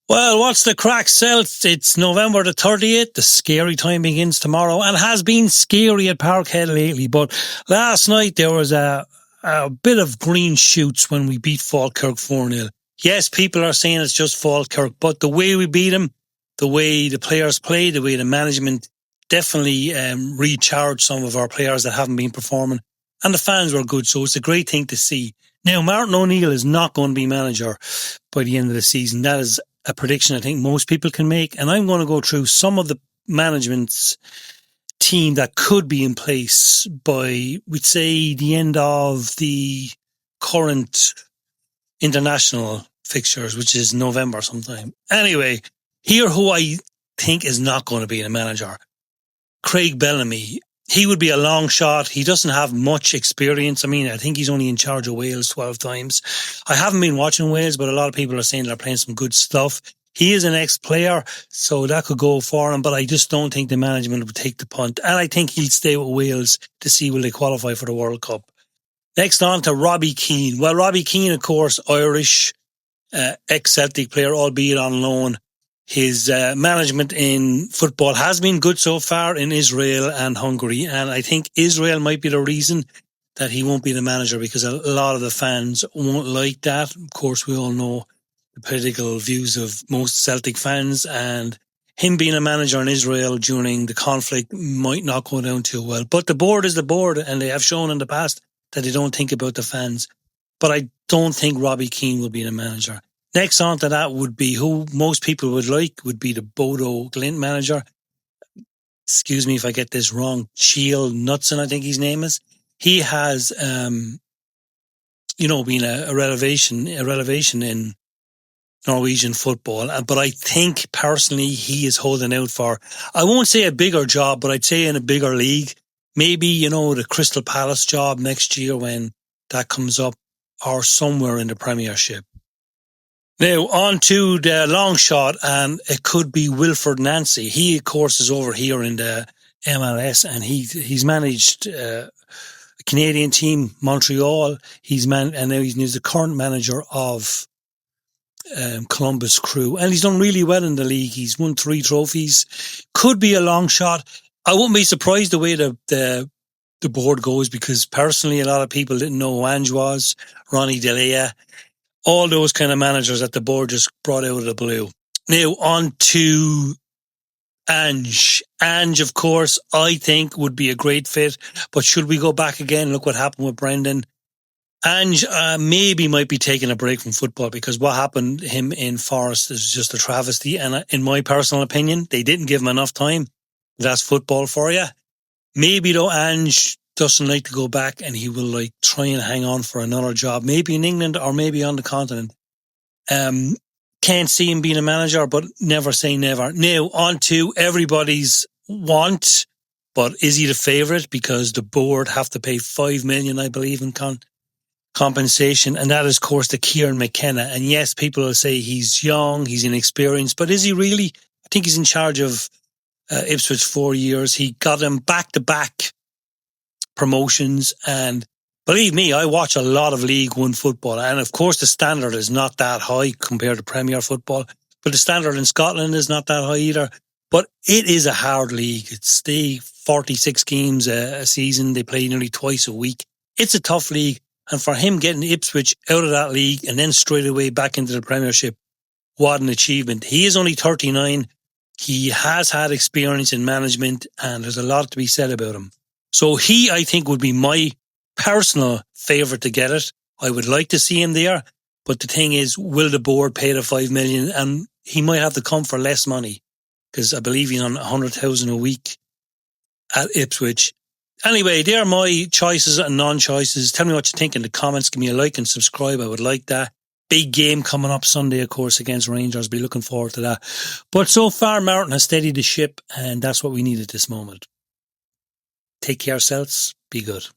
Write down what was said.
Well, what's the crack, Celt? It's November the 30th. The scary time begins tomorrow and has been scary at Parkhead lately. But last night there was a bit of green shoots when we beat Falkirk 4-0. Yes, people are saying it's just Falkirk, but the way we beat them, the way the players played, the way the management definitely recharged some of our players that haven't been performing. And the fans were good, so it's a great thing to see. Now, Martin O'Neill is not going to be manager by the end of the season. That is a prediction I think most people can make. And I'm going to go through some of the management's team that could be in place by, we'd say, the end of the current international fixtures, which is November sometime. Anyway, here who I think is not going to be a manager. Craig Bellamy. He would be a long shot. He doesn't have much experience. I mean, I think he's only in charge of Wales 12 times. I haven't been watching Wales, but a lot of people are saying they're playing some good stuff. He is an ex-player, so that could go for him, but I just don't think the management would take the punt. And I think he'll stay with Wales to see will they qualify for the World Cup. Next on to Robbie Keane. Well, Robbie Keane, of course, Irish, ex-Celtic player, albeit on loan. His management in football has been good so far in Israel and Hungary. And I think Israel might be the reason that he won't be the manager because a lot of the fans won't like that. Of course, we all know the political views of most Celtic fans, and him being a manager in Israel during the conflict might not go down too well. But the board is the board, and they have shown in the past that they don't think about the fans. But I don't think Robbie Keane will be the manager. Next on to that would be who most people would like, would be the Bodo Glint manager. Excuse me if I get this wrong. Chiel Knutson, I think his name is. He has, been a revelation in Norwegian football. But I think personally he is holding out for, I won't say a bigger job, but I'd say in a bigger league. Maybe, the Crystal Palace job next year when that comes up, or somewhere in the Premiership. Now, on to the long shot, and it could be Wilfred Nancy. He, of course, is over here in the MLS, and he's managed a Canadian team, Montreal. And now he's the current manager of Columbus Crew, and he's done really well in the league. He's won 3 trophies. Could be a long shot. I wouldn't be surprised the way the board goes, because personally, a lot of people didn't know who Ange was, Ronnie Delia. All those kind of managers that the board just brought out of the blue. Now, on to Ange. Ange, of course, I think would be a great fit. But should we go back again? Look what happened with Brendan. Ange maybe might be taking a break from football, because what happened to him in Forest is just a travesty. And in my personal opinion, they didn't give him enough time. That's football for you. Maybe, though, Ange doesn't like to go back, and he will try and hang on for another job, maybe in England or maybe on the continent. Can't see him being a manager, but never say never. Now, on to everybody's want, but is he the favourite? Because the board have to pay $5 million, I believe, in compensation, and that is, of course, the Kieran McKenna. And yes, people will say he's young, he's inexperienced, but is he really? I think he's in charge of Ipswich 4 years. He got him back-to-back promotions, and believe me, I watch a lot of League One football, and of course the standard is not that high compared to Premier football, but the standard in Scotland is not that high either. But it is a hard league. It's 46 games a season. They play nearly twice a week. It's a tough league, and for him getting Ipswich out of that league and then straight away back into the Premiership, what an achievement. He is only 39. He has had experience in management, and there's a lot to be said about him. So he, I think, would be my personal favourite to get it. I would like to see him there, but the thing is, will the board pay the $5 million? And he might have to come for less money, because I believe he's on $100,000 a week at Ipswich. Anyway, they are my choices and non-choices. Tell me what you think in the comments. Give me a like and subscribe. I would like that. Big game coming up Sunday, of course, against Rangers. Be looking forward to that. But so far, Martin has steadied the ship, and that's what we need at this moment. Take care, Celts. Be good.